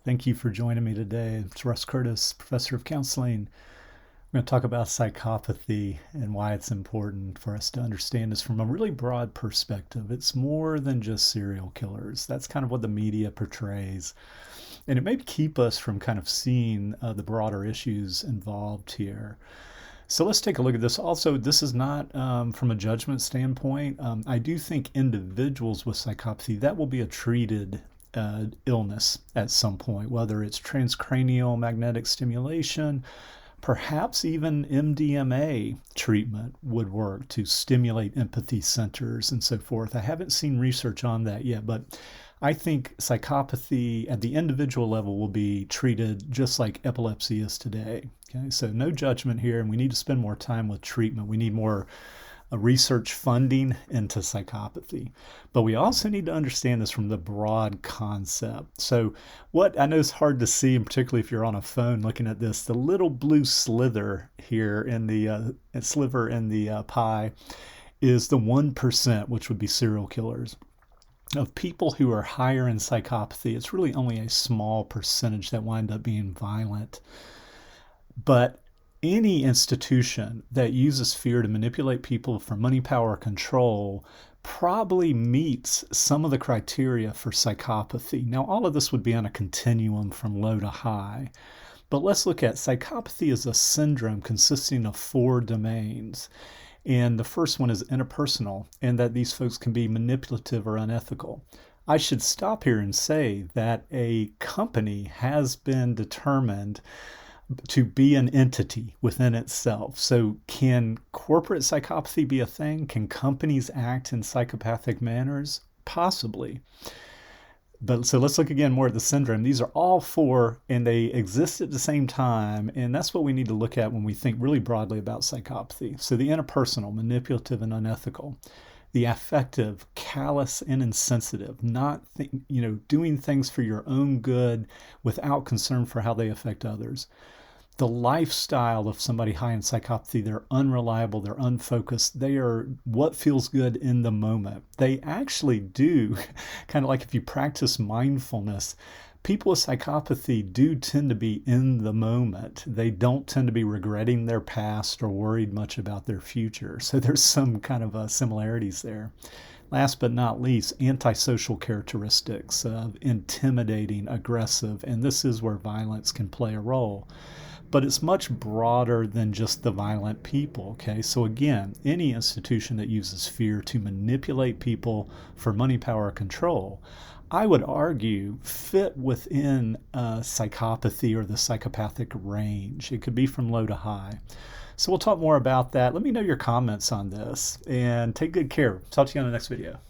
Thank you for joining me today. It's Russ Curtis, professor of counseling. We're going to talk about psychopathy and why it's important for us to understand this from a really broad perspective. It's more than just serial killers. That's kind of what the media portrays. And it may keep us from kind of seeing the broader issues involved here. So let's take a look at this. Also, this is not from a judgment standpoint. I do think individuals with psychopathy, that will be a treated illness at some point, whether it's transcranial magnetic stimulation, perhaps even MDMA treatment would work to stimulate empathy centers and so forth. I haven't seen research on that yet, but I think psychopathy at the individual level will be treated just like epilepsy is today. Okay, so no judgment here, and we need to spend more time with treatment. We need more research funding into psychopathy. But we also need to understand this from the broad concept. So what I know is hard to see, and particularly if you're on a phone looking at this, the little blue slither here in the sliver in the pie is the 1%, which would be serial killers. Of people who are higher in psychopathy, it's really only a small percentage that wind up being violent. But any institution that uses fear to manipulate people for money, power, or control probably meets some of the criteria for psychopathy. Now, all of this would be on a continuum from low to high. But let's look at psychopathy as a syndrome consisting of 4 domains. And the first one is interpersonal, and that these folks can be manipulative or unethical. I should stop here and say that a company has been determined to be an entity within itself. So can corporate psychopathy be a thing? Can companies act in psychopathic manners? Possibly. But so let's look again more at the syndrome. These are all 4, and they exist at the same time. And that's what we need to look at when we think really broadly about psychopathy. So the interpersonal, manipulative and unethical. The affective, callous and insensitive, not doing things for your own good without concern for how they affect others. The lifestyle of somebody high in psychopathy, they're unreliable, they're unfocused, they are what feels good in the moment. They actually do, kind of like if you practice mindfulness, people with psychopathy do tend to be in the moment. They don't tend to be regretting their past or worried much about their future. So there's some kind of similarities there. Last but not least, antisocial characteristics of intimidating, aggressive, and this is where violence can play a role. But it's much broader than just the violent people, okay? So again, any institution that uses fear to manipulate people for money, power, or control, I would argue fit within psychopathy or the psychopathic range. It could be from low to high. So we'll talk more about that. Let me know your comments on this, and take good care. Talk to you on the next video.